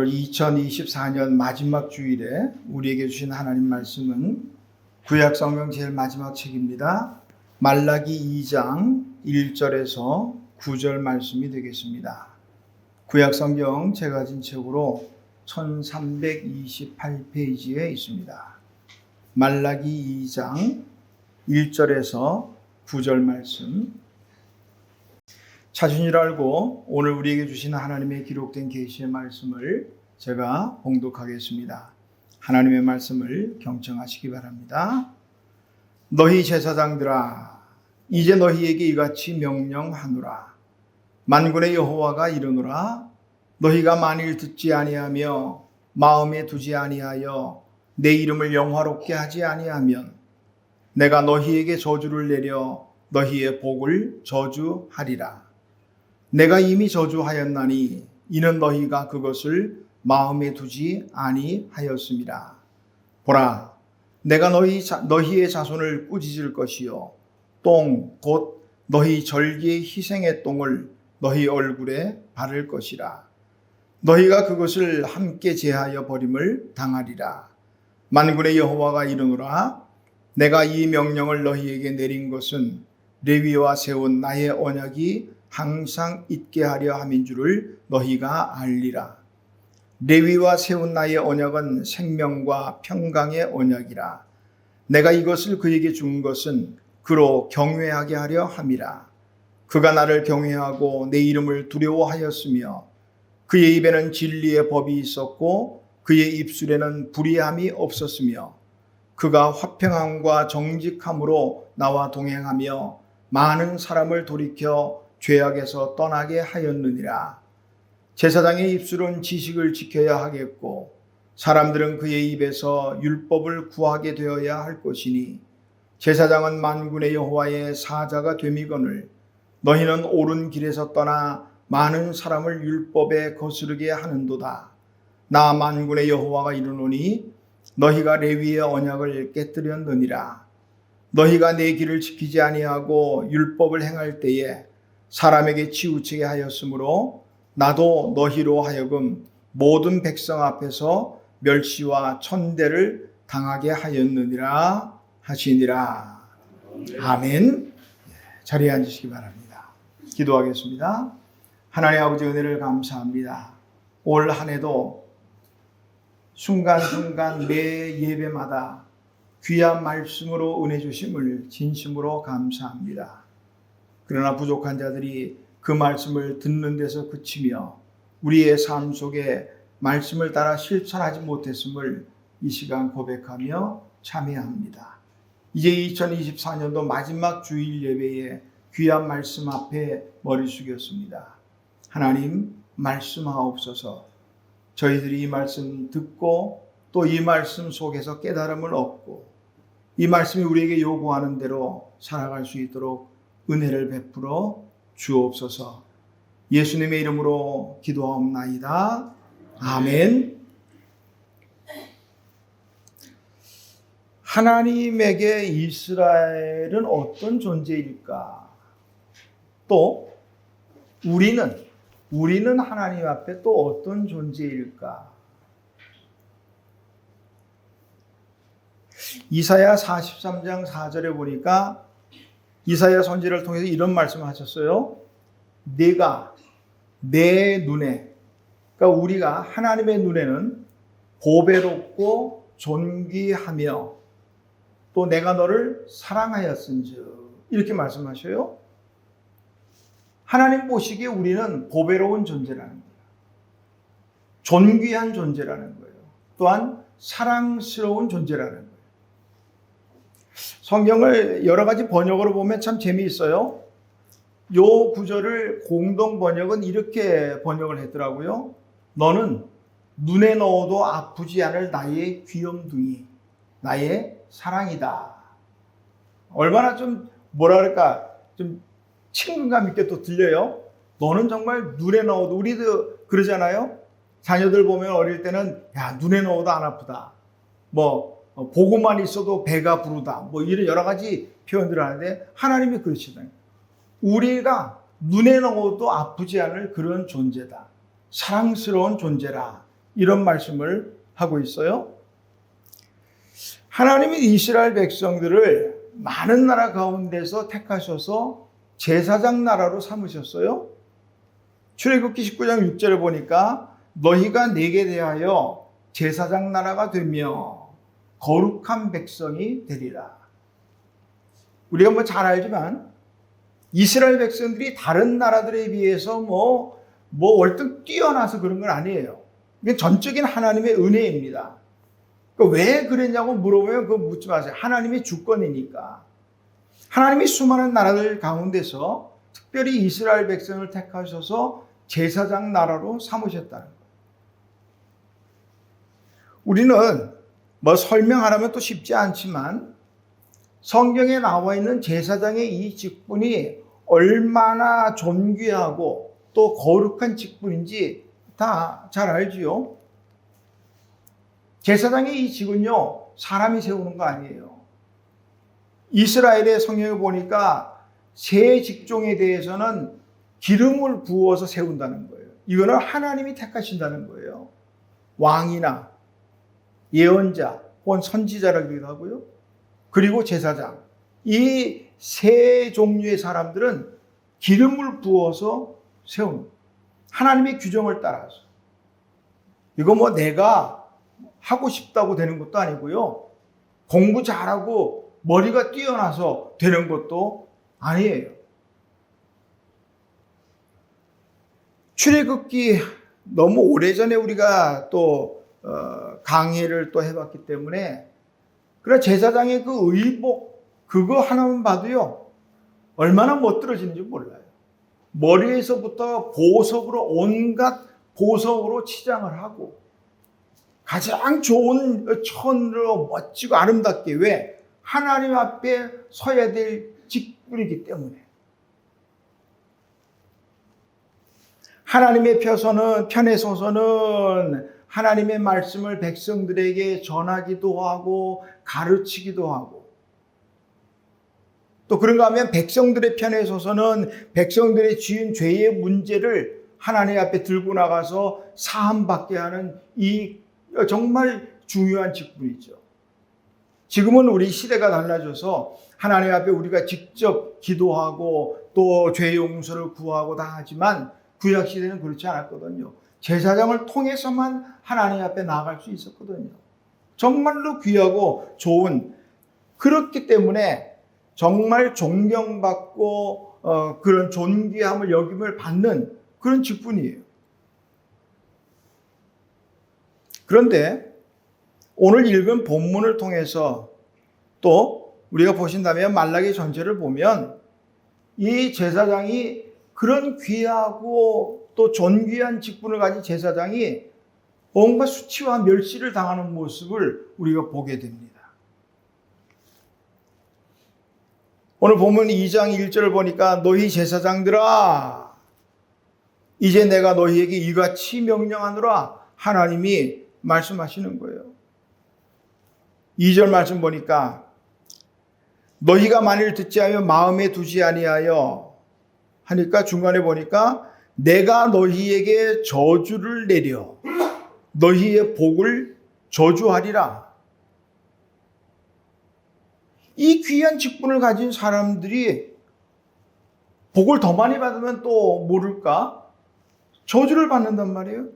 오늘 2024년 마지막 주일에 우리에게 주신 하나님 말씀은 구약 성경 제일 마지막 책입니다. 말라기 2장 1절에서 9절 말씀이 되겠습니다. 구약 성경 제가 가진 책으로 1328페이지에 있습니다. 말라기 2장 1절에서 9절 말씀, 찾은 줄 알고 오늘 우리에게 주신 하나님의 기록된 계시의 말씀을 제가 봉독하겠습니다. 하나님의 말씀을 경청하시기 바랍니다. 너희 제사장들아, 이제 너희에게 이같이 명령하노라. 만군의 여호와가 이르노라. 너희가 만일 듣지 아니하며 마음에 두지 아니하여 내 이름을 영화롭게 하지 아니하면 내가 너희에게 저주를 내려 너희의 복을 저주하리라. 내가 이미 저주하였나니 이는 너희가 그것을 마음에 두지 아니하였음이라. 보라, 내가 너희의 자손을 꾸짖을 것이요 똥 곧 너희 절기의 희생의 똥을 너희 얼굴에 바를 것이라. 너희가 그것을 함께 제하여 버림을 당하리라. 만군의 여호와가 이르노라. 내가 이 명령을 너희에게 내린 것은 레위와 세운 나의 언약이 항상 있게 하려 함인 줄을 너희가 알리라. 레위와 세운 나의 언약은 생명과 평강의 언약이라. 내가 이것을 그에게 준 것은 그로 경외하게 하려 함이라. 그가 나를 경외하고 내 이름을 두려워하였으며 그의 입에는 진리의 법이 있었고 그의 입술에는 불의함이 없었으며 그가 화평함과 정직함으로 나와 동행하며 많은 사람을 돌이켜 죄악에서 떠나게 하였느니라. 제사장의 입술은 지식을 지켜야 하겠고 사람들은 그의 입에서 율법을 구하게 되어야 할 것이니 제사장은 만군의 여호와의 사자가 됨이거늘 너희는 옳은 길에서 떠나 많은 사람을 율법에 거스르게 하는도다. 나 만군의 여호와가 이르노니 너희가 레위의 언약을 깨뜨렸느니라. 너희가 내 길을 지키지 아니하고 율법을 행할 때에 사람에게 치우치게 하였으므로 나도 너희로 하여금 모든 백성 앞에서 멸시와 천대를 당하게 하였느니라 하시니라. 아멘. 자리에 앉으시기 바랍니다. 기도하겠습니다. 하나님 아버지, 은혜를 감사합니다. 올 한 해도 순간순간 매 예배마다 귀한 말씀으로 은혜 주심을 진심으로 감사합니다. 그러나 부족한 자들이 그 말씀을 듣는 데서 그치며 우리의 삶 속에 말씀을 따라 실천하지 못했음을 이 시간 고백하며 참회합니다. 이제 2024년도 마지막 주일 예배에 귀한 말씀 앞에 머리 숙였습니다. 하나님, 말씀하옵소서. 저희들이 이 말씀 듣고 또 이 말씀 속에서 깨달음을 얻고 이 말씀이 우리에게 요구하는 대로 살아갈 수 있도록 은혜를 베풀어 주옵소서. 예수님의 이름으로 기도하옵나이다. 아멘. 하나님에게 이스라엘은 어떤 존재일까? 또 우리는 하나님 앞에 또 어떤 존재일까? 이사야 43장 4절에 보니까 이사야 선지자를 통해서 이런 말씀을 하셨어요. 내가 내 눈에, 그러니까 우리가 하나님의 눈에는 보배롭고 존귀하며 또 내가 너를 사랑하였은즉, 이렇게 말씀하셔요. 하나님 보시기에 우리는 보배로운 존재라는 거예요. 존귀한 존재라는 거예요. 또한 사랑스러운 존재라는 거예요. 성경을 여러 가지 번역으로 보면 참 재미있어요. 요 구절을 공동 번역은 이렇게 번역을 했더라고요. 너는 눈에 넣어도 아프지 않을 나의 귀염둥이, 나의 사랑이다. 얼마나 좀 좀 친근감 있게 또 들려요. 너는 정말 눈에 넣어도, 우리도 그러잖아요. 자녀들 보면 어릴 때는 야, 눈에 넣어도 안 아프다. 보고만 있어도 배가 부르다. 이런 여러 가지 표현들을 하는데 하나님이 그러시잖아요. 우리가 눈에 넣어도 아프지 않을 그런 존재다. 사랑스러운 존재라. 이런 말씀을 하고 있어요. 하나님이 이스라엘 백성들을 많은 나라 가운데서 택하셔서 제사장 나라로 삼으셨어요. 출애굽기 19장 6절에 보니까 너희가 내게 대하여 제사장 나라가 되며 거룩한 백성이 되리라. 우리가 뭐 잘 알지만 이스라엘 백성들이 다른 나라들에 비해서 뭐 월등 뛰어나서 그런 건 아니에요. 이게 전적인 하나님의 은혜입니다. 왜 그랬냐고 물어보면 그거 묻지 마세요. 하나님의 주권이니까. 하나님이 수많은 나라들 가운데서 특별히 이스라엘 백성을 택하셔서 제사장 나라로 삼으셨다는 거예요. 우리는 뭐 설명하려면 또 쉽지 않지만 성경에 나와 있는 제사장의 이 직분이 얼마나 존귀하고 또 거룩한 직분인지 다 잘 알지요. 제사장의 이 직은요, 사람이 세우는 거 아니에요. 이스라엘의 성경을 보니까 세 직종에 대해서는 기름을 부어서 세운다는 거예요. 이거는 하나님이 택하신다는 거예요. 왕이나 예언자 혹은 선지자라기도 하고요. 그리고 제사장. 이 세 종류의 사람들은 기름을 부어서 세우는 거예요. 하나님의 규정을 따라서. 이거 뭐 내가 하고 싶다고 되는 것도 아니고요. 공부 잘하고 머리가 뛰어나서 되는 것도 아니에요. 출애굽기 너무 오래전에 우리가 또 강의를 또 해봤기 때문에 그래 제사장의 그 의복 그거 하나만 봐도요 얼마나 멋들어지는지 몰라요. 머리에서부터 보석으로 온갖 보석으로 치장을 하고 가장 좋은 천으로 멋지고 아름답게 왜? 하나님 앞에 서야 될 직분이기 때문에. 하나님의 편에 서서는 하나님의 말씀을 백성들에게 전하기도 하고 가르치기도 하고 또 그런가 하면 백성들의 편에 서서는 백성들의 지은 죄의 문제를 하나님 앞에 들고 나가서 사함받게 하는 이 정말 중요한 직분이죠. 지금은 우리 시대가 달라져서 하나님 앞에 우리가 직접 기도하고 또 죄 용서를 구하고 다 하지만 구약 시대는 그렇지 않았거든요. 제사장을 통해서만 하나님 앞에 나아갈 수 있었거든요. 정말로 귀하고 좋은 그렇기 때문에 정말 존경받고 그런 존귀함을 여김을 받는 그런 직분이에요. 그런데 오늘 읽은 본문을 통해서 또 우리가 보신다면 말라기 전체를 보면 이 제사장이 그런 귀하고 또 존귀한 직분을 가진 제사장이 뭔가 수치와 멸시를 당하는 모습을 우리가 보게 됩니다. 오늘 본문 2장 1절을 보니까 너희 제사장들아 이제 내가 너희에게 이같이 명령하노라 하나님이 말씀하시는 거예요. 2절 말씀 보니까 너희가 만일 듣지 않으면 마음에 두지 아니하여 하니까 중간에 보니까 내가 너희에게 저주를 내려 너희의 복을 저주하리라. 이 귀한 직분을 가진 사람들이 복을 더 많이 받으면 또 모를까? 저주를 받는단 말이에요.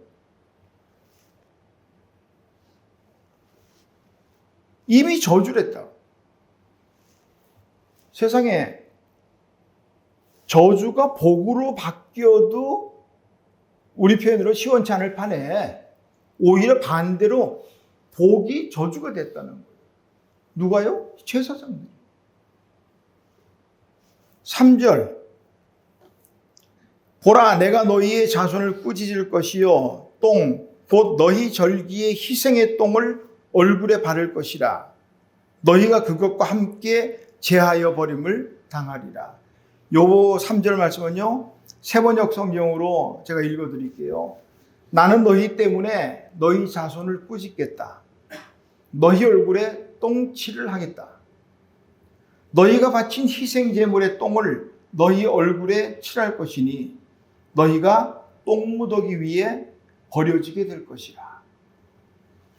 이미 저주를 했다. 세상에 저주가 복으로 바뀌어도 우리 표현으로 시원치 않을 판에 오히려 반대로 복이 저주가 됐다는 거예요. 누가요? 제사장들. 3절 보라 내가 너희의 자손을 꾸짖을 것이요 똥 곧 너희 절기의 희생의 똥을 얼굴에 바를 것이라 너희가 그것과 함께 제하여 버림을 당하리라. 요 3절 말씀은요 세번역 성경으로 제가 읽어드릴게요. 나는 너희 때문에 너희 자손을 꾸짖겠다. 너희 얼굴에 똥칠을 하겠다. 너희가 바친 희생 제물의 똥을 너희 얼굴에 칠할 것이니 너희가 똥무더기 위에 버려지게 될 것이라.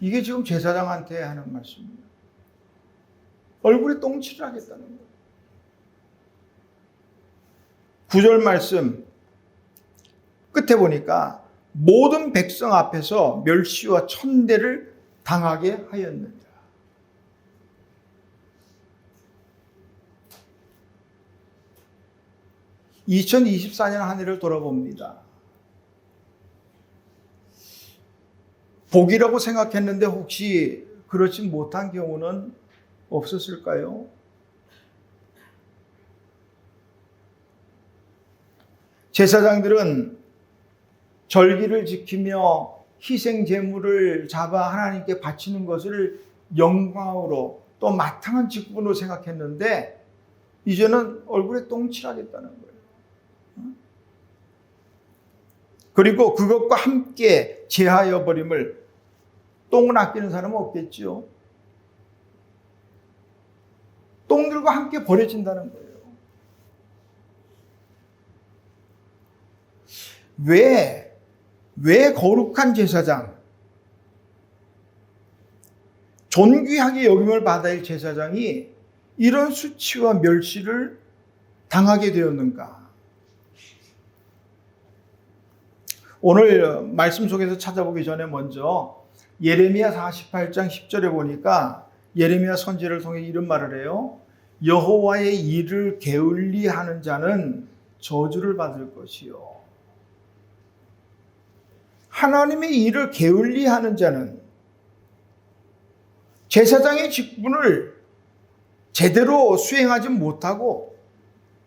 이게 지금 제사장한테 하는 말씀입니다. 얼굴에 똥칠을 하겠다는 거예요. 9절 말씀 끝에 보니까 모든 백성 앞에서 멸시와 천대를 당하게 하였느니라. 2024년 한 해를 돌아봅니다. 복이라고 생각했는데 혹시 그렇지 못한 경우는 없었을까요? 제사장들은 절기를 지키며 희생 제물을 잡아 하나님께 바치는 것을 영광으로 또 마땅한 직분으로 생각했는데 이제는 얼굴에 똥칠하겠다는 거예요. 그리고 그것과 함께 제하여 버림을, 똥을 아끼는 사람은 없겠지요. 똥들과 함께 버려진다는 거예요. 왜 거룩한 제사장, 존귀하게 여김을 받아야 할 제사장이 이런 수치와 멸시를 당하게 되었는가? 오늘 말씀 속에서 찾아보기 전에 먼저 예레미야 48장 10절에 보니까 예레미야 선지자를 통해 이런 말을 해요. 여호와의 일을 게을리하는 자는 저주를 받을 것이요. 하나님의 일을 게을리하는 자는, 제사장의 직분을 제대로 수행하지 못하고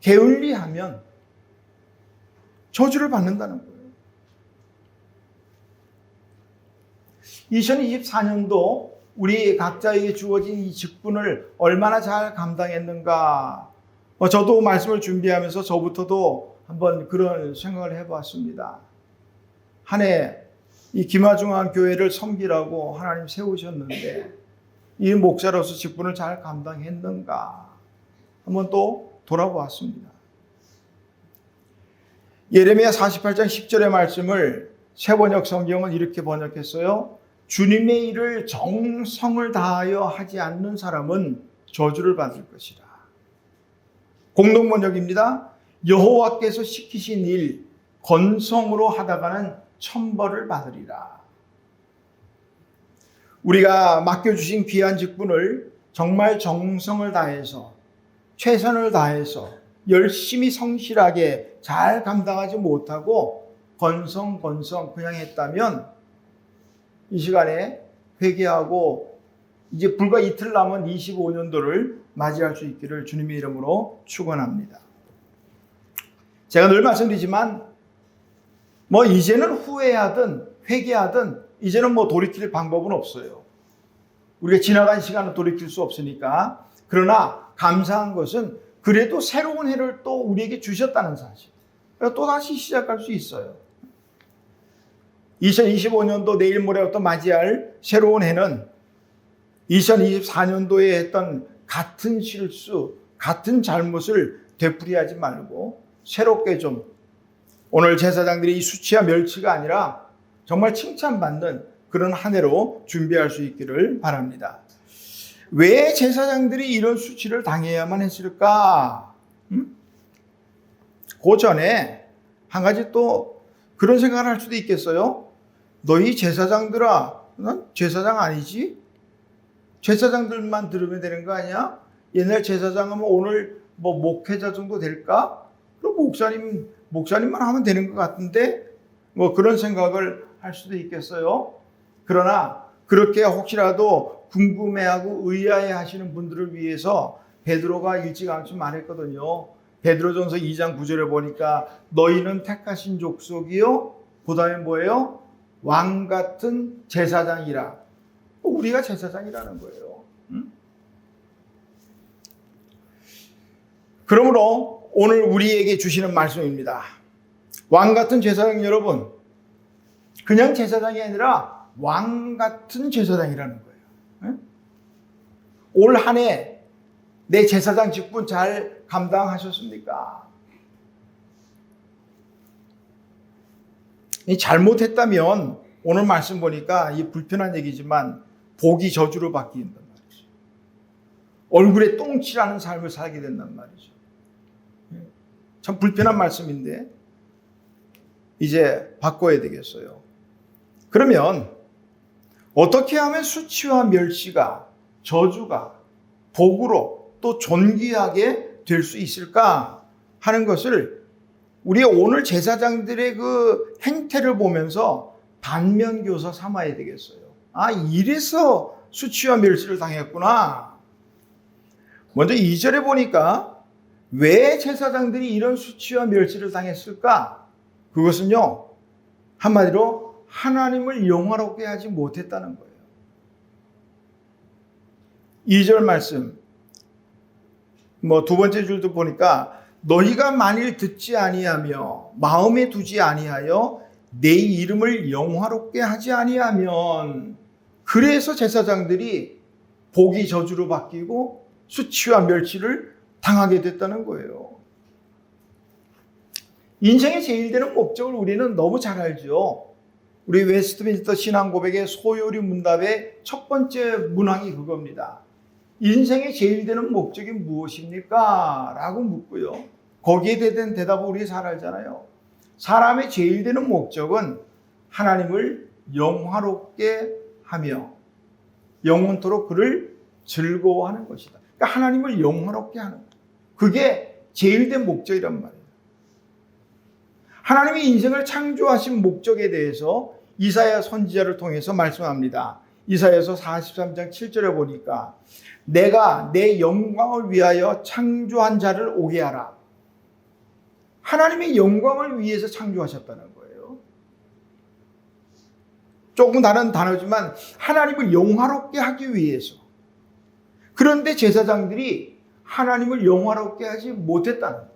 게을리하면 저주를 받는다는 거예요. 2024년도 우리 각자에게 주어진 이 직분을 얼마나 잘 감당했는가, 저도 말씀을 준비하면서 저부터도 한번 그런 생각을 해봤습니다. 한 해 이 김하중앙교회를 섬기라고 하나님 세우셨는데 이 목사로서 직분을 잘 감당했는가 한번 또 돌아보았습니다. 예레미야 48장 10절의 말씀을 새번역 성경은 이렇게 번역했어요. 주님의 일을 정성을 다하여 하지 않는 사람은 저주를 받을 것이라. 공동번역입니다. 여호와께서 시키신 일 건성으로 하다가는 천벌을 받으리라. 우리가 맡겨주신 귀한 직분을 정말 정성을 다해서, 최선을 다해서 열심히 성실하게 잘 감당하지 못하고 건성 그냥 했다면 이 시간에 회개하고 이제 불과 이틀 남은 25년도를 맞이할 수 있기를 주님의 이름으로 축원합니다. 제가 늘 말씀드리지만 이제는 후회하든 회개하든 이제는 돌이킬 방법은 없어요. 우리가 지나간 시간을 돌이킬 수 없으니까. 그러나 감사한 것은 그래도 새로운 해를 또 우리에게 주셨다는 사실. 그래서 또 다시 시작할 수 있어요. 2025년도 내일 모레부터 맞이할 새로운 해는 2024년도에 했던 같은 실수, 같은 잘못을 되풀이하지 말고 새롭게 좀, 오늘 제사장들이 이 수치와 멸치가 아니라 정말 칭찬받는 그런 한 해로 준비할 수 있기를 바랍니다. 왜 제사장들이 이런 수치를 당해야만 했을까? 그 전에 한 가지 또 그런 생각을 할 수도 있겠어요. 너희 제사장들아, 난 제사장 아니지? 제사장들만 들으면 되는 거 아니야? 옛날 제사장 하면 오늘 목회자 정도 될까? 그럼 목사님만 하면 되는 것 같은데 그런 생각을 할 수도 있겠어요. 그러나 그렇게 혹시라도 궁금해하고 의아해 하시는 분들을 위해서 베드로가 일찌감치 말했거든요. 베드로전서 2장 9절에 보니까 너희는 택하신 족속이요, 그 다음에 뭐예요? 왕 같은 제사장이라. 우리가 제사장이라는 거예요. 그러므로 오늘 우리에게 주시는 말씀입니다. 왕 같은 제사장 여러분, 그냥 제사장이 아니라 왕 같은 제사장이라는 거예요. 올 한 해 내 제사장 직분 잘 감당하셨습니까? 잘못했다면 오늘 말씀 보니까 이 불편한 얘기지만 복이 저주로 바뀐단 말이죠. 얼굴에 똥칠하는 삶을 살게 된단 말이죠. 참 불편한 말씀인데 이제 바꿔야 되겠어요. 그러면 어떻게 하면 수치와 멸시가 저주가 복으로 또 존귀하게 될 수 있을까 하는 것을 우리 오늘 제사장들의 그 행태를 보면서 반면교사 삼아야 되겠어요. 아, 이래서 수치와 멸시를 당했구나. 먼저 2절에 보니까 왜 제사장들이 이런 수치와 멸시를 당했을까? 그것은요, 한마디로 하나님을 영화롭게 하지 못했다는 거예요. 2절 말씀, 두 번째 줄도 보니까 너희가 만일 듣지 아니하며 마음에 두지 아니하여 내 이름을 영화롭게 하지 아니하면, 그래서 제사장들이 복이 저주로 바뀌고 수치와 멸시를 당하게 됐다는 거예요. 인생의 제일 되는 목적을 우리는 너무 잘 알죠. 우리 웨스트민스터 신앙 고백의 소요리 문답의 첫 번째 문항이 그겁니다. 인생의 제일 되는 목적이 무엇입니까? 라고 묻고요. 거기에 대한 대답을 우리가 잘 알잖아요. 사람의 제일 되는 목적은 하나님을 영화롭게 하며 영원토록 그를 즐거워하는 것이다. 그러니까 하나님을 영화롭게 하는 것. 그게 제일 된 목적이란 말이에요. 하나님이 인생을 창조하신 목적에 대해서 이사야 선지자를 통해서 말씀합니다. 이사야서 43장 7절에 보니까 내가 내 영광을 위하여 창조한 자를 오게 하라. 하나님의 영광을 위해서 창조하셨다는 거예요. 조금 다른 단어지만 하나님을 영화롭게 하기 위해서. 그런데 제사장들이 하나님을 영화롭게 하지 못했다는 거예요.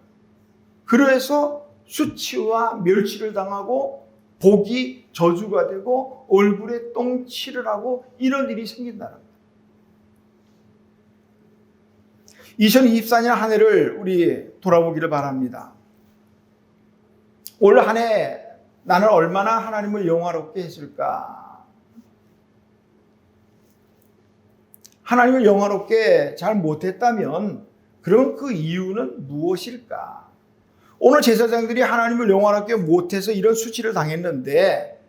그래서 수치와 멸시를 당하고 복이 저주가 되고 얼굴에 똥칠을 하고 이런 일이 생긴다는 거예요. 2024년 한 해를 우리 돌아보기를 바랍니다. 올 한 해 나는 얼마나 하나님을 영화롭게 했을까? 하나님을 영화롭게 잘 못했다면 그럼 그 이유는 무엇일까? 오늘 제사장들이 하나님을 영화롭게 못해서 이런 수치를 당했는데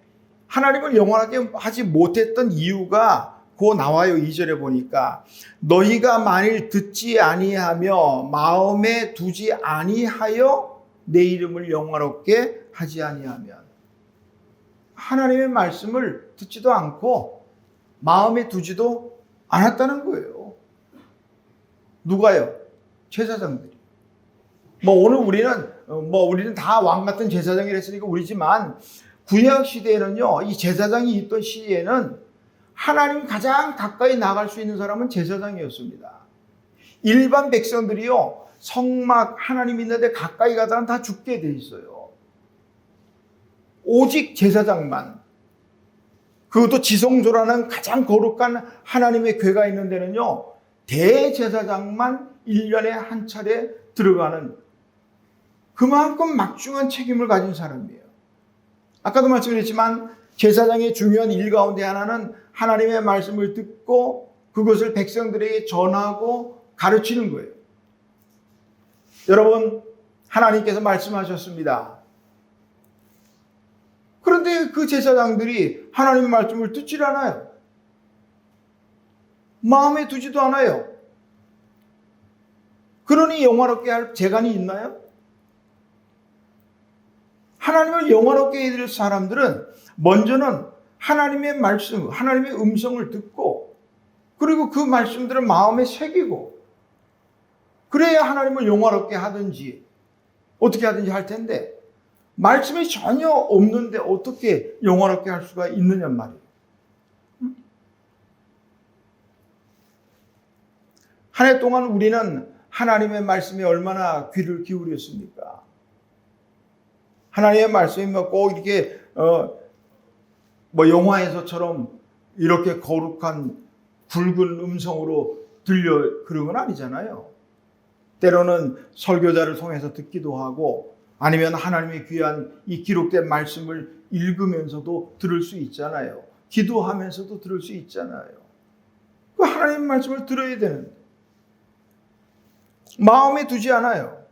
하나님을 영화롭게 하지 못했던 이유가 그 나와요. 2절에 보니까 너희가 만일 듣지 아니하며 마음에 두지 아니하여 내 이름을 영화롭게 하지 아니하면, 하나님의 말씀을 듣지도 않고 마음에 두지도 않았다는 거예요. 누가요? 제사장들이. 오늘 우리는 다 왕 같은 제사장이랬으니까 우리지만 구약 시대에는요, 이 제사장이 있던 시기에는 하나님 가장 가까이 나갈 수 있는 사람은 제사장이었습니다. 일반 백성들이요, 성막 하나님 있는데 가까이 가다가 다 죽게 돼 있어요. 오직 제사장만, 그것도 지성소라는 가장 거룩한 하나님의 궤가 있는 데는요, 대제사장만 1년에 한 차례 들어가는 그만큼 막중한 책임을 가진 사람이에요. 아까도 말씀드렸지만 제사장의 중요한 일 가운데 하나는 하나님의 말씀을 듣고 그것을 백성들에게 전하고 가르치는 거예요. 여러분, 하나님께서 말씀하셨습니다. 그런데 그 제사장들이 하나님의 말씀을 듣질 않아요. 마음에 두지도 않아요. 그러니 영화롭게 할 재간이 있나요? 하나님을 영화롭게 해드릴 사람들은 먼저는 하나님의 말씀, 하나님의 음성을 듣고 그리고 그 말씀들을 마음에 새기고 그래야 하나님을 영화롭게 하든지 어떻게 하든지 할 텐데 말씀이 전혀 없는데 어떻게 영화롭게 할 수가 있느냐 말이에요. 한 해 동안 우리는 하나님의 말씀에 얼마나 귀를 기울였습니까? 하나님의 말씀이 꼭 이렇게 영화에서처럼 이렇게 거룩한 굵은 음성으로 들려 그런 건 아니잖아요. 때로는 설교자를 통해서 듣기도 하고 아니면 하나님의 귀한 이 기록된 말씀을 읽으면서도 들을 수 있잖아요. 기도하면서도 들을 수 있잖아요. 그 하나님 말씀을 들어야 되는데 마음에 두지 않아요.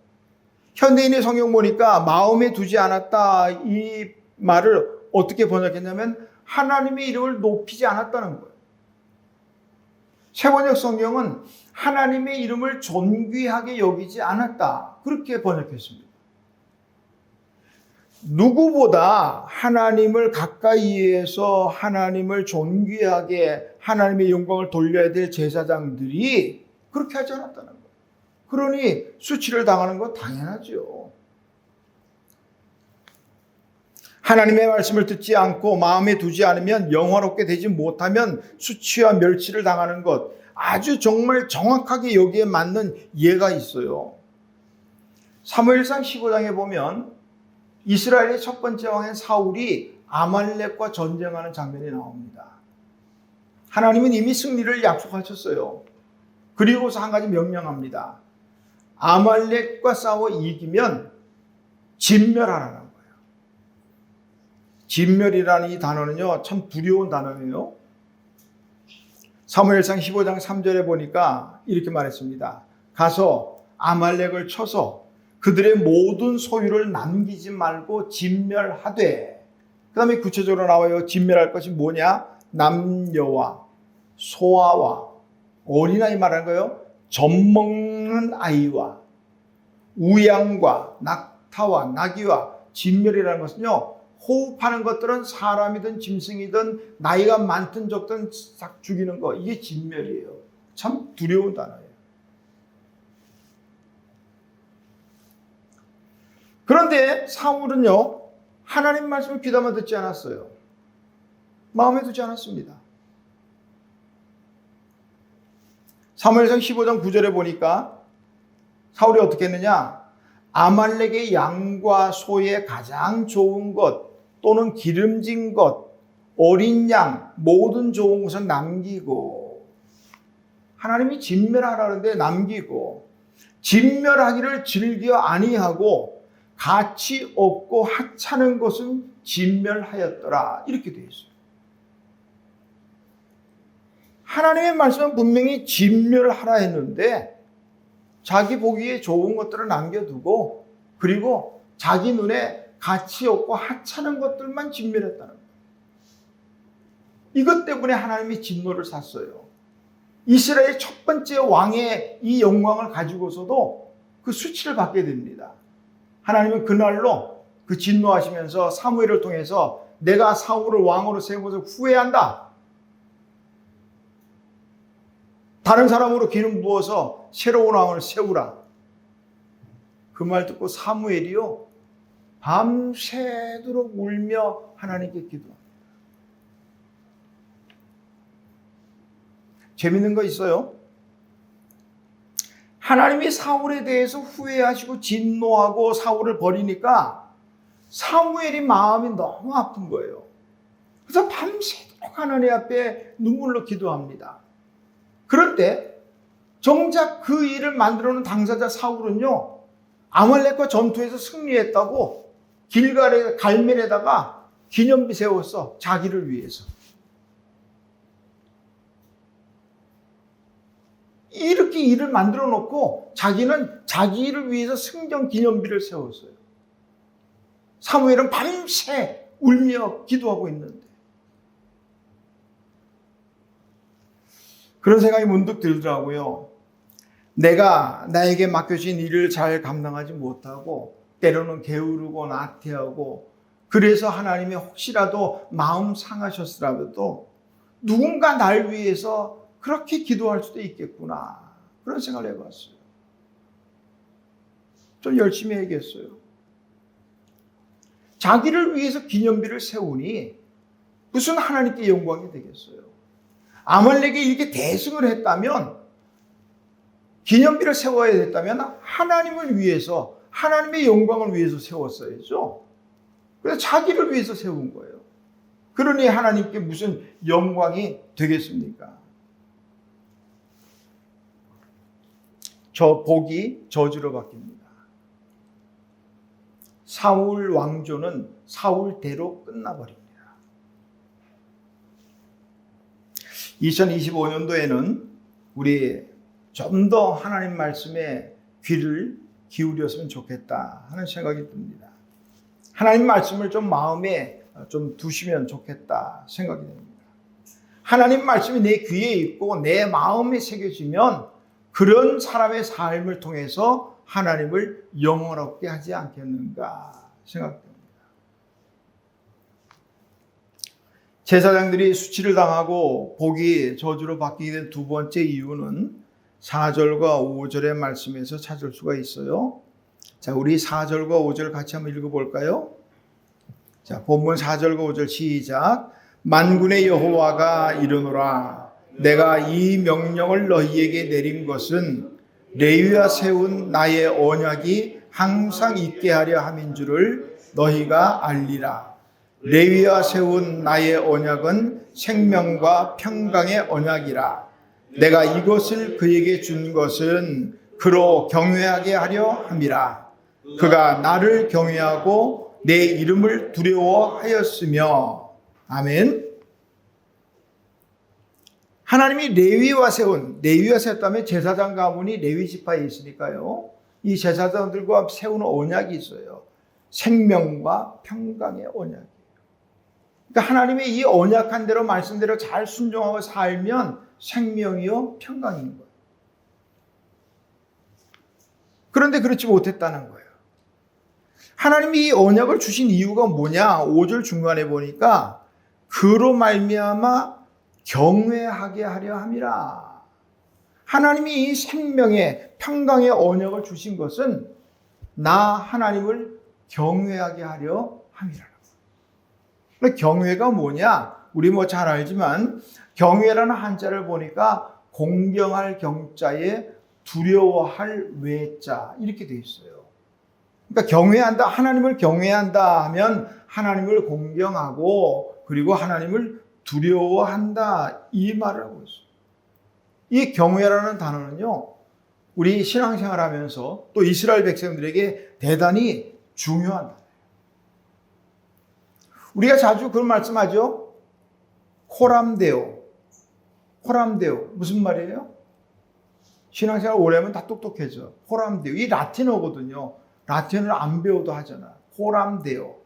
현대인의 성경 보니까 마음에 두지 않았다 이 말을 어떻게 번역했냐면 하나님의 이름을 높이지 않았다는 거예요. 세번역 성경은 하나님의 이름을 존귀하게 여기지 않았다 그렇게 번역했습니다. 누구보다 하나님을 가까이에서 하나님을 존귀하게 하나님의 영광을 돌려야 될 제사장들이 그렇게 하지 않았다는 거예요. 그러니 수치를 당하는 건 당연하죠. 하나님의 말씀을 듣지 않고 마음에 두지 않으면 영화롭게 되지 못하면 수치와 멸치를 당하는 것, 아주 정말 정확하게 여기에 맞는 예가 있어요. 사무엘상 15장에 보면 이스라엘의 첫 번째 왕인 사울이 아말렉과 전쟁하는 장면이 나옵니다. 하나님은 이미 승리를 약속하셨어요. 그리고서 한 가지 명령합니다. 아말렉과 싸워 이기면 진멸하라는 거예요. 진멸이라는 이 단어는요, 참 두려운 단어예요. 사무엘상 15장 3절에 보니까 이렇게 말했습니다. 가서 아말렉을 쳐서 그들의 모든 소유를 남기지 말고 진멸하되, 그 다음에 구체적으로 나와요. 진멸할 것이 뭐냐? 남녀와 소아와 어린아이 말하는 거예요. 젖먹는 아이와 우양과 낙타와 나귀와 진멸이라는 것은요, 호흡하는 것들은 사람이든 짐승이든 나이가 많든 적든 싹 죽이는 거, 이게 진멸이에요. 참 두려운 단어예요. 그런데 사울은요, 하나님 말씀을 귀담아 듣지 않았어요. 마음에 두지 않았습니다. 사무엘상 15장 9절에 보니까 사울이 어떻게 했느냐? 아말렉의 양과 소의 가장 좋은 것 또는 기름진 것, 어린 양, 모든 좋은 것은 남기고, 하나님이 진멸하라는데 남기고, 진멸하기를 즐겨 아니하고 가치 없고 하찮은 것은 진멸하였더라 이렇게 되어 있어요. 하나님의 말씀은 분명히 진멸하라 했는데 자기 보기에 좋은 것들을 남겨두고 그리고 자기 눈에 가치 없고 하찮은 것들만 진멸했다는 거예요. 이것 때문에 하나님이 진노를 샀어요. 이스라엘 첫 번째 왕의 이 영광을 가지고서도 그 수치를 받게 됩니다. 하나님은 그날로 그 진노하시면서 사무엘을 통해서 내가 사울을 왕으로 세운 것을 후회한다. 다른 사람으로 기름 부어서 새로운 왕을 세우라. 그 말 듣고 사무엘이요, 밤새도록 울며 하나님께 기도합니다. 재밌는 거 있어요. 하나님이 사울에 대해서 후회하시고 진노하고 사울을 버리니까 사무엘이 마음이 너무 아픈 거예요. 그래서 밤새도록 하나님 앞에 눈물로 기도합니다. 그런데 정작 그 일을 만들어놓은 당사자 사울은요, 아말렉과 전투에서 승리했다고 길갈의 갈멜에다가 기념비 세웠어. 자기를 위해서. 이렇게 일을 만들어 놓고 자기는 자기 일을 위해서 승전 기념비를 세웠어요. 사무엘은 밤새 울며 기도하고 있는데 그런 생각이 문득 들더라고요. 내가 나에게 맡겨진 일을 잘 감당하지 못하고 때로는 게으르고 나태하고 그래서 하나님이 혹시라도 마음 상하셨으라도 누군가 날 위해서 그렇게 기도할 수도 있겠구나, 그런 생각을 해봤어요. 좀 열심히 해야겠어요. 자기를 위해서 기념비를 세우니 무슨 하나님께 영광이 되겠어요. 아말렉이 이렇게 대승을 했다면, 기념비를 세워야 됐다면 하나님을 위해서, 하나님의 영광을 위해서 세웠어야죠. 그래서 자기를 위해서 세운 거예요. 그러니 하나님께 무슨 영광이 되겠습니까? 저 복이 저주로 바뀝니다. 사울 왕조는 사울대로 끝나버립니다. 2025년도에는 우리 좀 더 하나님 말씀에 귀를 기울였으면 좋겠다 하는 생각이 듭니다. 하나님 말씀을 좀 마음에 좀 두시면 좋겠다 생각이 됩니다. 하나님 말씀이 내 귀에 있고 내 마음에 새겨지면 그런 사람의 삶을 통해서 하나님을 영원롭게 하지 않겠는가 생각됩니다. 제사장들이 수치를 당하고 복이 저주로 바뀌게 된 두 번째 이유는 4절과 5절의 말씀에서 찾을 수가 있어요. 자, 우리 4절과 5절 같이 한번 읽어볼까요? 자, 본문 4절과 5절 시작. 만군의 여호와가 이르노라. 내가 이 명령을 너희에게 내린 것은 레위와 세운 나의 언약이 항상 있게 하려 함인 줄을 너희가 알리라. 레위와 세운 나의 언약은 생명과 평강의 언약이라. 내가 이것을 그에게 준 것은 그로 경외하게 하려 함이라. 그가 나를 경외하고 내 이름을 두려워하였으며. 아멘. 하나님이 레위와 세웠다면 제사장 가문이 레위 지파에 있으니까요. 이 제사장들과 세우는 언약이 있어요. 생명과 평강의 언약이에요. 그러니까 하나님의 이 언약한 대로 말씀대로 잘 순종하고 살면 생명이요 평강인 거예요. 그런데 그렇지 못했다는 거예요. 하나님이 이 언약을 주신 이유가 뭐냐? 5절 중간에 보니까 그로 말미암아 경외하게 하려 함이라. 하나님이 이 생명의 평강의 언약을 주신 것은 나 하나님을 경외하게 하려 함이라. 경외가 뭐냐? 우리 뭐 잘 알지만 경외라는 한자를 보니까 공경할 경자에 두려워할 외자 이렇게 돼 있어요. 그러니까 경외한다, 하나님을 경외한다 하면 하나님을 공경하고 그리고 하나님을 두려워한다 이 말을 하고 있어요. 이 경외라는 단어는요, 우리 신앙생활 하면서 또 이스라엘 백성들에게 대단히 중요한 단어예요. 우리가 자주 그런 말씀하죠. 코람데오. 무슨 말이에요? 신앙생활 오래 하면 다 똑똑해져. 코람데오. 이 라틴어거든요. 라틴어를 안 배워도 하잖아. 코람데오.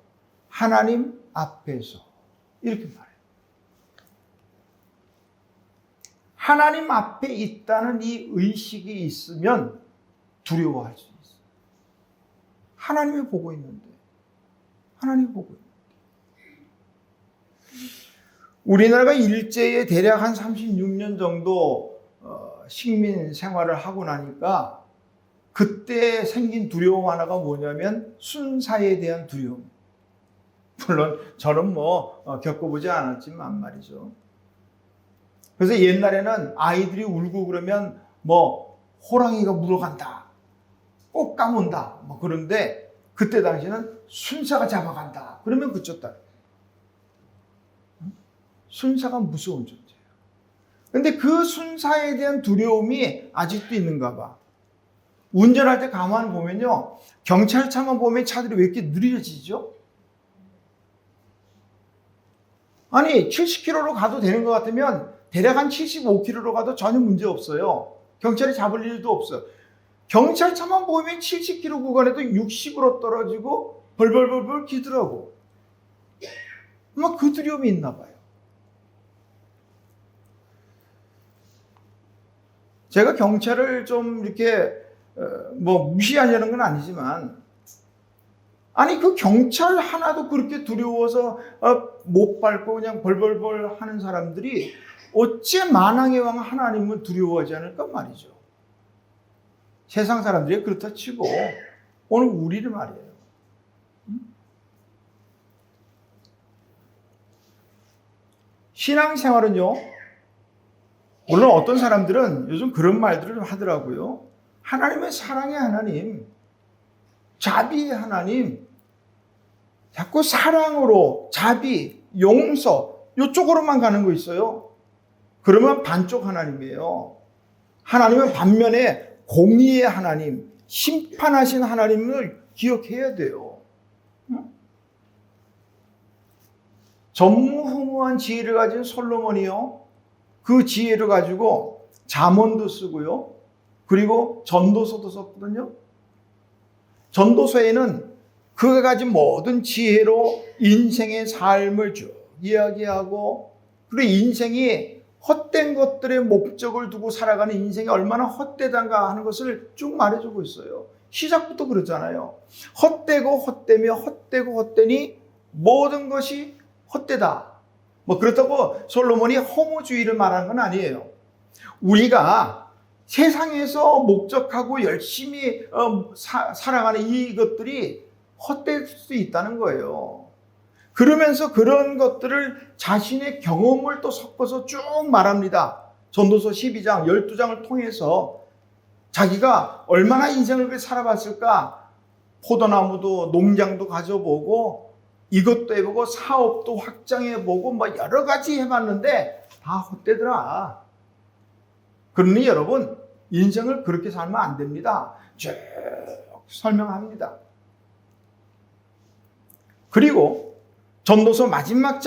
하나님 앞에서. 이렇게 말해요. 하나님 앞에 있다는 이 의식이 있으면 두려워할 수 있어요. 하나님이 보고 있는데. 우리나라가 일제에 대략 한 36년 정도 식민 생활을 하고 나니까 그때 생긴 두려움 하나가 뭐냐면 순사에 대한 두려움. 물론 저는 겪어보지 않았지만 말이죠. 그래서 옛날에는 아이들이 울고 그러면 호랑이가 물어간다, 꼭 까문다, 그런데 그때 당시에는 순사가 잡아간다. 그러면 그쳤다. 순사가 무서운 존재예요. 그런데 그 순사에 대한 두려움이 아직도 있는가 봐. 운전할 때 가만 보면요, 경찰차만 보면 차들이 왜 이렇게 느려지죠? 아니 70km로 가도 되는 것 같으면 대략 한 75km로 가도 전혀 문제 없어요. 경찰이 잡을 일도 없어요. 경찰차만 보면 70km 구간에도 60으로 떨어지고 벌벌벌벌 기더라고. 그 두려움이 있나 봐요. 제가 경찰을 좀 이렇게 무시하려는 건 아니지만, 아니 그 경찰 하나도 그렇게 두려워서 못 밟고 그냥 벌벌벌 하는 사람들이 어째 만왕의 왕 하나님은 두려워하지 않을까 말이죠. 세상 사람들이 그렇다 치고 오늘 우리를 말이에요. 신앙생활은요, 물론 어떤 사람들은 요즘 그런 말들을 하더라고요. 하나님은 사랑의 하나님, 자비의 하나님, 자꾸 사랑으로 자비, 용서 이쪽으로만 가는 거 있어요. 그러면 반쪽 하나님이에요. 하나님은 반면에 공의의 하나님, 심판하신 하나님을 기억해야 돼요. 전무후무한 지혜를 가진 솔로몬이요, 그 지혜를 가지고 잠언도 쓰고요, 그리고 전도서도 썼거든요. 전도서에는 그가 가진 모든 지혜로 인생의 삶을 쭉 이야기하고, 그리고 인생이 헛된 것들의 목적을 두고 살아가는 인생이 얼마나 헛되단가 하는 것을 쭉 말해주고 있어요. 시작부터 그러잖아요. 헛되고 헛되며 헛되고 헛되니 모든 것이 헛되다. 뭐 그렇다고 솔로몬이 허무주의를 말하는 건 아니에요. 우리가 세상에서 목적하고 열심히 살아가는 이것들이 헛될 수 있다는 거예요. 그러면서 그런 것들을 자신의 경험을 또 섞어서 쭉 말합니다. 전도서 12장, 12장을 통해서 자기가 얼마나 인생을 그렇게 살아봤을까, 포도나무도 농장도 가져보고 이것도 해보고 사업도 확장해보고 뭐 여러 가지 해봤는데 다 헛되더라. 그러니 여러분, 인생을 그렇게 살면 안 됩니다. 쭉 설명합니다. 그리고 전도서 마지막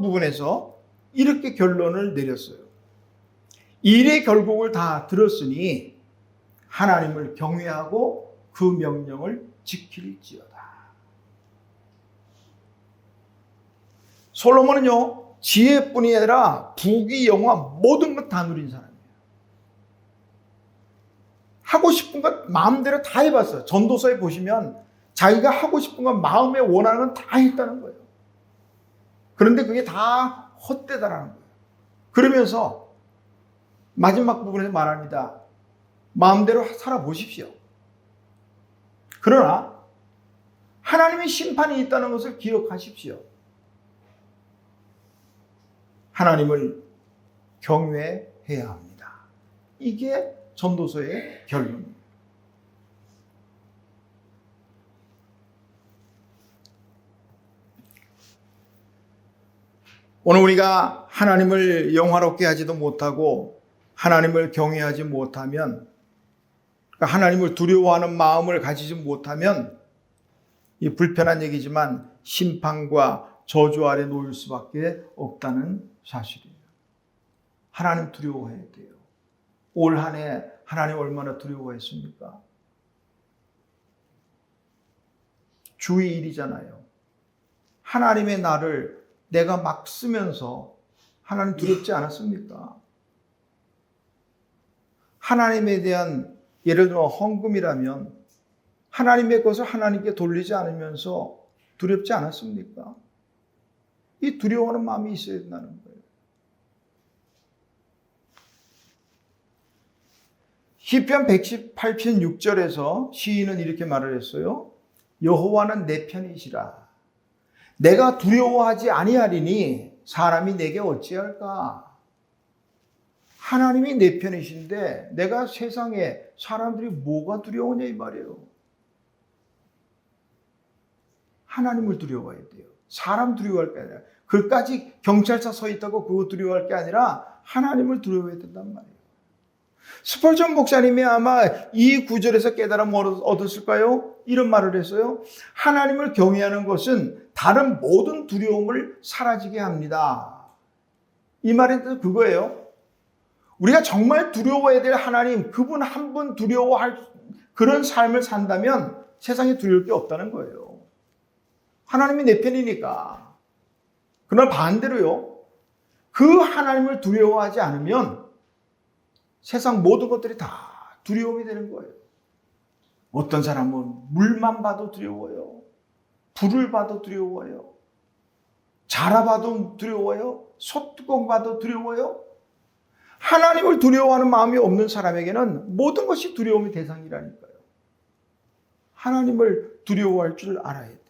부분에서 이렇게 결론을 내렸어요. 일의 결국을 다 들었으니 하나님을 경외하고 그 명령을 지킬지어다. 솔로몬은요, 지혜뿐이 아니라 부귀 영화 모든 것 다 누린 사람이에요. 하고 싶은 것 마음대로 다 해봤어요. 전도서에 보시면 자기가 하고 싶은 것, 마음에 원하는 건 다 했다는 거예요. 그런데 그게 다 헛되다라는 거예요. 그러면서 마지막 부분에서 말합니다. 마음대로 살아보십시오. 그러나 하나님의 심판이 있다는 것을 기억하십시오. 하나님을 경외해야 합니다. 이게 전도서의 결론입니다. 오늘 우리가 하나님을 영화롭게 하지도 못하고 하나님을 경외하지 못하면, 하나님을 두려워하는 마음을 가지지 못하면, 이 불편한 얘기지만 심판과 저주 아래 놓일 수밖에 없다는 사실이에요. 하나님 두려워해야 돼요. 올 한 해 하나님 얼마나 두려워했습니까? 주일이잖아요. 하나님의 날을 내가 막 쓰면서 하나님 두렵지 않았습니까? 하나님에 대한, 예를 들어 헌금이라면 하나님의 것을 하나님께 돌리지 않으면서 두렵지 않았습니까? 이 두려워하는 마음이 있어야 된다는 거예요. 시편 118편 6절에서 시인은 이렇게 말을 했어요. 여호와는 내 편이시라. 내가 두려워하지 아니하리니 사람이 내게 어찌할까? 하나님이 내 편이신데 내가 세상에 사람들이 뭐가 두려우냐 이 말이에요. 하나님을 두려워해야 돼요. 사람 두려워할 게 아니라, 그까지 경찰차 서 있다고 그거 두려워할 게 아니라 하나님을 두려워해야 된단 말이에요. 스펄전 목사님이 아마 이 구절에서 깨달음을 얻었을까요? 이런 말을 했어요. 하나님을 경외하는 것은 다른 모든 두려움을 사라지게 합니다. 이 말의 뜻은 그거예요. 우리가 정말 두려워해야 될 하나님, 그분 한 분 두려워할 그런 삶을 산다면 세상에 두려울 게 없다는 거예요. 하나님이 내 편이니까. 그러나 반대로요, 그 하나님을 두려워하지 않으면 세상 모든 것들이 다 두려움이 되는 거예요. 어떤 사람은 물만 봐도 두려워요. 불을 봐도 두려워요. 자라 봐도 두려워요. 소뚜껑 봐도 두려워요. 하나님을 두려워하는 마음이 없는 사람에게는 모든 것이 두려움의 대상이라니까요. 하나님을 두려워할 줄 알아야 돼요.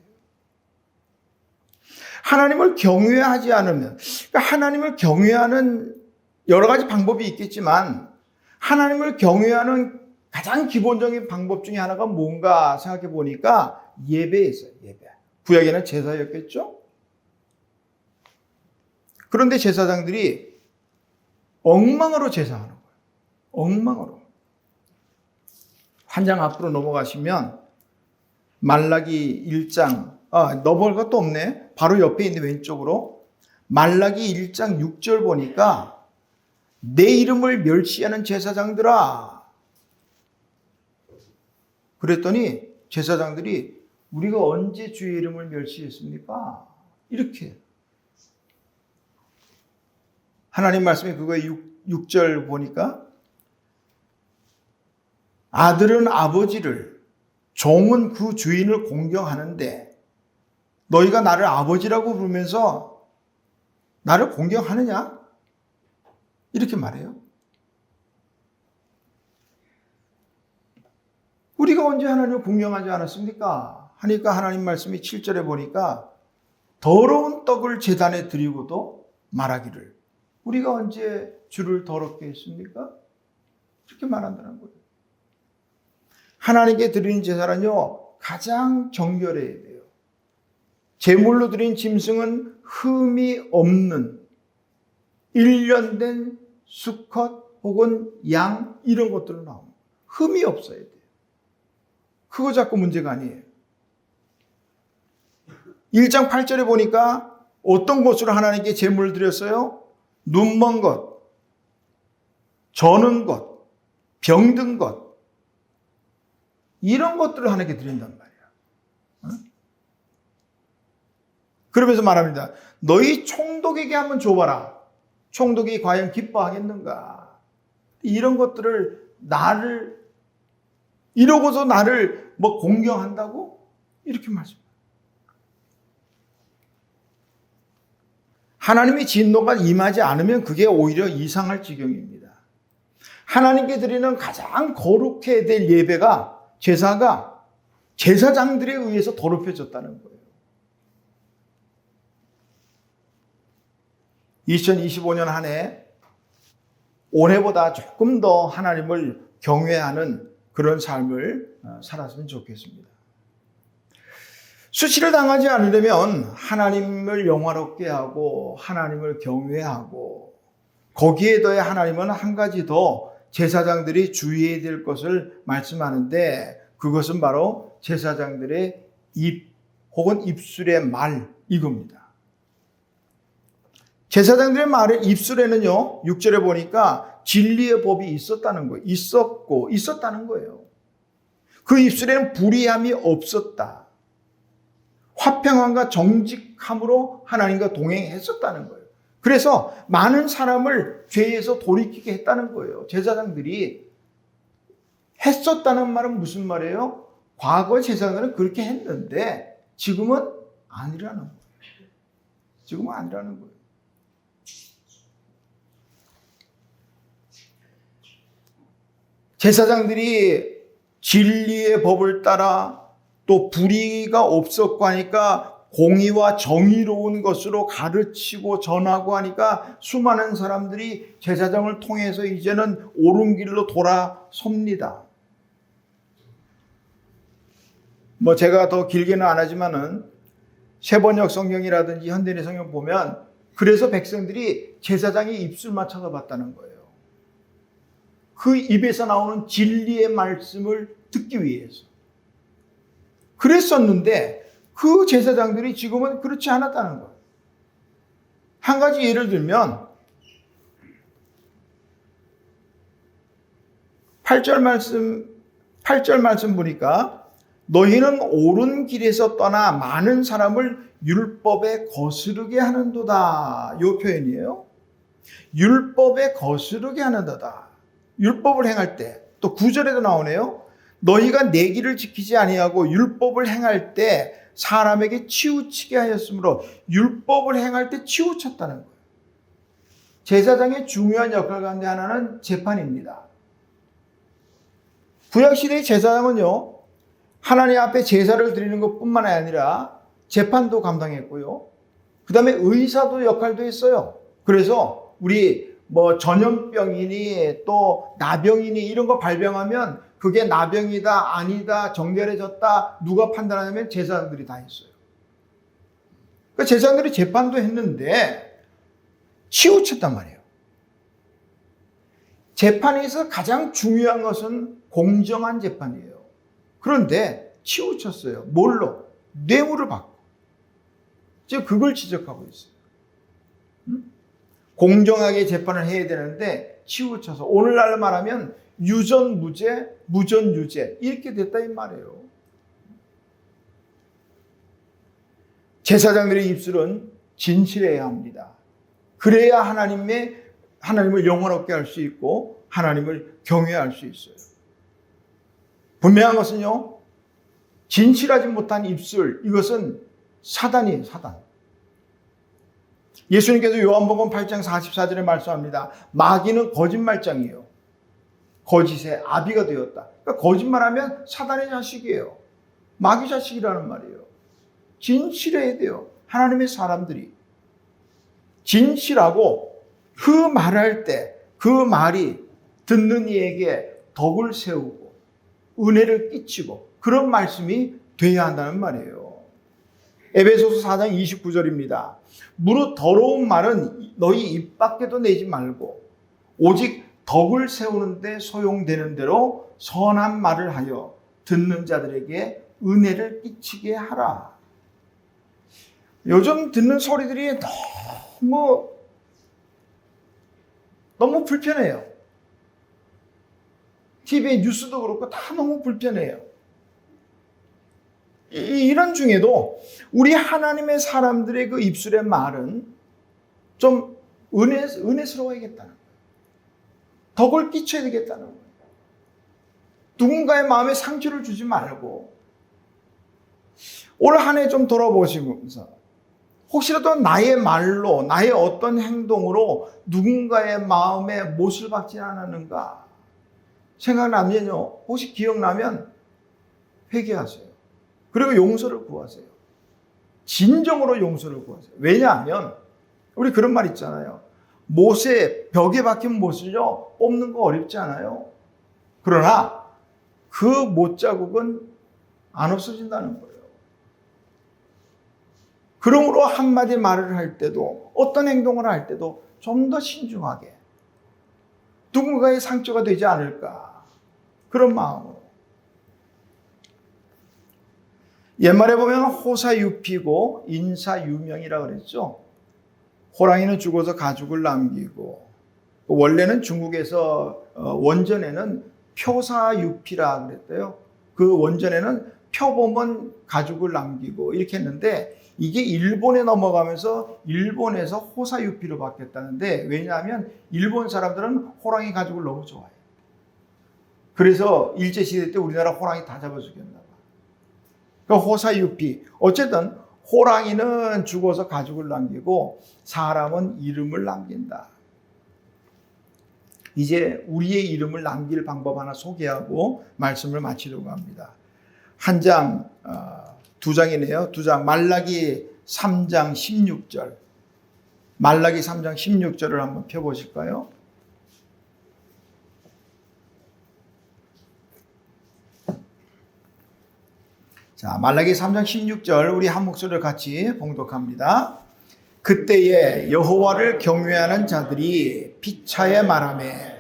하나님을 경외하지 않으면, 그러니까 하나님을 경외하는 여러 가지 방법이 있겠지만 하나님을 경외하는 가장 기본적인 방법 중에 하나가 뭔가 생각해 보니까 예배였어요. 예배. 구약에는 제사였겠죠? 그런데 제사장들이 엉망으로 제사하는 거예요. 엉망으로. 한 장 앞으로 넘어가시면 말라기 1장 넘어갈 것도 없네. 바로 옆에 있는 왼쪽으로 말라기 1장 6절 보니까 내 이름을 멸시하는 제사장들아. 그랬더니 제사장들이 우리가 언제 주의 이름을 멸시했습니까? 이렇게. 하나님 말씀이 그거에 6절 보니까 아들은 아버지를, 종은 그 주인을 공경하는데 너희가 나를 아버지라고 부르면서 나를 공경하느냐? 이렇게 말해요. 우리가 언제 하나님을 공경하지 않았습니까? 하니까 하나님 말씀이 7절에 보니까 더러운 떡을 제단에 드리고도 말하기를 우리가 언제 주를 더럽게 했습니까? 이렇게 말한다는 거예요. 하나님께 드리는 제사는요, 가장 정결해야 돼요. 제물로 드린 짐승은 흠이 없는 1년 된 수컷 혹은 양 이런 것들로 나옵니다. 흠이 없어야 돼요. 그거 자꾸 문제가 아니에요. 1장 8절에 보니까 어떤 것으로 하나님께 제물을 드렸어요? 눈먼 것, 저는 것, 병든 것, 이런 것들을 하나님께 드린단 말이야. 그러면서 말합니다. 너희 총독에게 한번 줘봐라. 총독이 과연 기뻐하겠는가? 이런 것들을 이러고서 나를 공경한다고? 이렇게 말씀합니다. 하나님의 진노가 임하지 않으면 그게 오히려 이상할 지경입니다. 하나님께 드리는 가장 거룩해야 될 예배가 제사가 제사장들에 의해서 더럽혀졌다는 거예요. 2025년 한 해 올해보다 조금 더 하나님을 경외하는 그런 삶을 살았으면 좋겠습니다. 수치를 당하지 않으려면 하나님을 영화롭게 하고 하나님을 경외하고 거기에 더해 하나님은 한 가지 더 제사장들이 주의해야 될 것을 말씀하는데 그것은 바로 제사장들의 입 혹은 입술의 말 이겁니다. 제사장들의 말의 입술에는요 6절에 보니까 진리의 법이 있었다는 거예요. 있었다는 거예요. 그 입술에는 불의함이 없었다. 화평함과 정직함으로 하나님과 동행했었다는 거예요. 그래서 많은 사람을 죄에서 돌이키게 했다는 거예요. 제사장들이 했었다는 말은 무슨 말이에요? 과거 제사장들은 그렇게 했는데 지금은 아니라는 거예요. 지금은 아니라는 거예요. 제사장들이 진리의 법을 따라 또 불의가 없었고 하니까 공의와 정의로운 것으로 가르치고 전하고 하니까 수많은 사람들이 제사장을 통해서 이제는 옳은 길로 돌아섭니다. 제가 더 길게는 안 하지만은 세번역 성경이라든지 현대인의 성경 보면 그래서 백성들이 제사장의 입술만 쳐다봤다는 거예요. 그 입에서 나오는 진리의 말씀을 듣기 위해서. 그랬었는데 그 제사장들이 지금은 그렇지 않았다는 거예요. 한 가지 예를 들면 8절 말씀 보니까 너희는 옳은 길에서 떠나 많은 사람을 율법에 거스르게 하는도다. 이 표현이에요. 율법에 거스르게 하는도다. 율법을 행할 때 또 9절에도 나오네요. 너희가 내 길을 지키지 아니하고 율법을 행할 때 사람에게 치우치게 하였으므로 율법을 행할 때 치우쳤다는 거예요. 제사장의 중요한 역할 가운데 하나는 재판입니다. 구약시대의 제사장은요, 하나님 앞에 제사를 드리는 것뿐만 아니라 재판도 감당했고요. 그 다음에 의사도 역할도 했어요. 그래서 우리 전염병이니 또 나병이니 이런 거 발병하면 그게 나병이다, 아니다, 정결해졌다, 누가 판단하냐면 제사장들이 다 했어요. 그러니까 제사장들이 재판도 했는데 치우쳤단 말이에요. 재판에서 가장 중요한 것은 공정한 재판이에요. 그런데 치우쳤어요. 뭘로? 뇌물을 받고. 지금 그걸 지적하고 있어요. 공정하게 재판을 해야 되는데 치우쳐서 오늘날 말하면 유전무죄, 무전유죄 이렇게 됐다 이 말이에요. 제사장들의 입술은 진실해야 합니다. 그래야 하나님을 영원롭게 할 수 있고 하나님을 경외할 수 있어요. 분명한 것은요, 진실하지 못한 입술, 이것은 사단이에요, 사단. 예수님께서 요한복음 8장 44절에 말씀합니다. 마귀는 거짓말장이에요. 거짓의 아비가 되었다. 그러니까 거짓말하면 사단의 자식이에요. 마귀 자식이라는 말이에요. 진실해야 돼요. 하나님의 사람들이. 진실하고 그 말할 때 그 말이 듣는 이에게 덕을 세우고 은혜를 끼치고 그런 말씀이 돼야 한다는 말이에요. 에베소서 4장 29절입니다. 무릇 더러운 말은 너희 입 밖에도 내지 말고 오직 덕을 세우는데 소용되는 대로 선한 말을 하여 듣는 자들에게 은혜를 끼치게 하라. 요즘 듣는 소리들이 너무 불편해요. TV의 뉴스도 그렇고 다 너무 불편해요. 이런 중에도 우리 하나님의 사람들의 그 입술의 말은 좀 은혜스러워야겠다는 거예요. 덕을 끼쳐야 되겠다는 거예요. 누군가의 마음에 상처를 주지 말고 올 한 해 좀 돌아보시면서 혹시라도 나의 말로 나의 어떤 행동으로 누군가의 마음에 못을 박지 않았는가 생각나면요, 혹시 기억나면 회개하세요. 그리고 용서를 구하세요. 진정으로 용서를 구하세요. 왜냐하면 우리 그런 말 있잖아요. 못에 벽에 박힌 못을요 뽑는 거 어렵지 않아요. 그러나 그 못자국은 안 없어진다는 거예요. 그러므로 한마디 말을 할 때도 어떤 행동을 할 때도 좀 더 신중하게 누군가의 상처가 되지 않을까 그런 마음으로. 옛말에 보면 호사유피고 인사유명이라고 그랬죠. 호랑이는 죽어서 가죽을 남기고 원래는 중국에서 원전에는 표사유피라 그랬대요. 그 원전에는 펴보면 가죽을 남기고 이렇게 했는데 이게 일본에 넘어가면서 일본에서 호사유피로 바뀌었다는데 왜냐하면 일본 사람들은 호랑이 가죽을 너무 좋아해요. 그래서 일제시대 때 우리나라 호랑이 다 잡아 죽였나 봐. 그 호사유피. 어쨌든 호랑이는 죽어서 가죽을 남기고 사람은 이름을 남긴다. 이제 우리의 이름을 남길 방법 하나 소개하고 말씀을 마치려고 합니다. 한 장, 두 장이네요. 두 장. 말라기 3장 16절. 말라기 3장 16절을 한번 펴보실까요? 자, 말라기 3장 16절 우리 한 목소리를 같이 봉독합니다. 그때에 여호와를 경외하는 자들이 피차에 말하매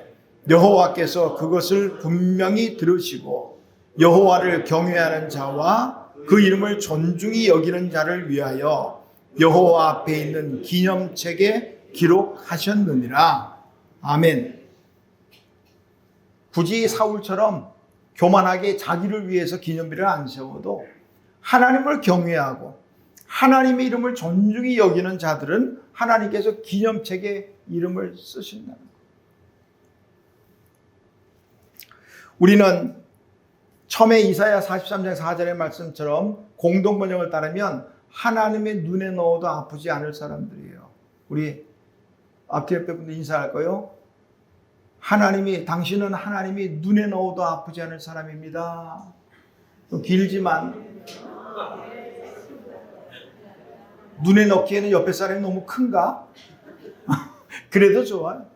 여호와께서 그것을 분명히 들으시고 여호와를 경외하는 자와 그 이름을 존중히 여기는 자를 위하여 여호와 앞에 있는 기념책에 기록하셨느니라. 아멘. 굳이 사울처럼 교만하게 자기를 위해서 기념비를 안 세워도 하나님을 경외하고 하나님의 이름을 존중히 여기는 자들은 하나님께서 기념책에 이름을 쓰신다는 거예요. 우리는 처음에 이사야 43장 4절의 말씀처럼 공동번역을 따르면 하나님의 눈에 넣어도 아프지 않을 사람들이에요. 우리 앞뒤 옆에 분들 인사할까요? 당신은 하나님이 눈에 넣어도 아프지 않을 사람입니다. 좀 길지만 눈에 넣기에는 옆에 사람이 너무 큰가? 그래도 좋아요.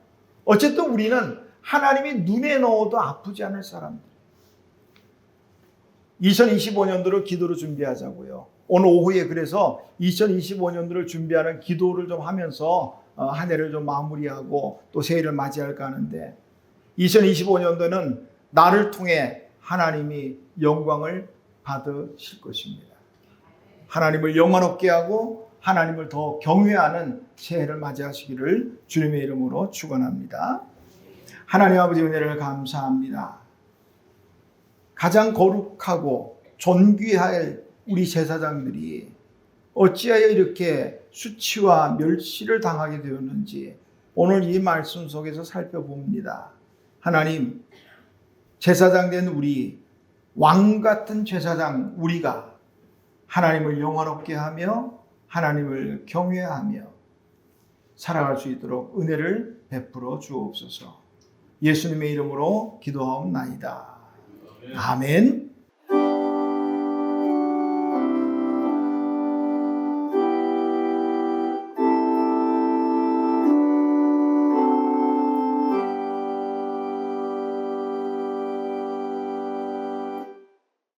어쨌든 우리는 하나님이 눈에 넣어도 아프지 않을 사람들. 2025년도를 기도로 준비하자고요. 오늘 오후에 그래서 2025년도를 준비하는 기도를 좀 하면서 한 해를 좀 마무리하고 또 새해를 맞이할까 하는데 2025년도는 나를 통해 하나님이 영광을 받으실 것입니다. 하나님을 영원롭게 하고 하나님을 더 경외하는 새해를 맞이하시기를 주님의 이름으로 축원합니다. 하나님 아버지 은혜를 감사합니다. 가장 거룩하고 존귀할 우리 제사장들이 어찌하여 이렇게 수치와 멸시를 당하게 되었는지 오늘 이 말씀 속에서 살펴봅니다. 하나님, 제사장 된 우리, 왕 같은 제사장 우리가 하나님을 영화롭게 하며 하나님을 경외하며 살아갈 수 있도록 은혜를 베풀어 주옵소서. 예수님의 이름으로 기도하옵나이다. 아멘.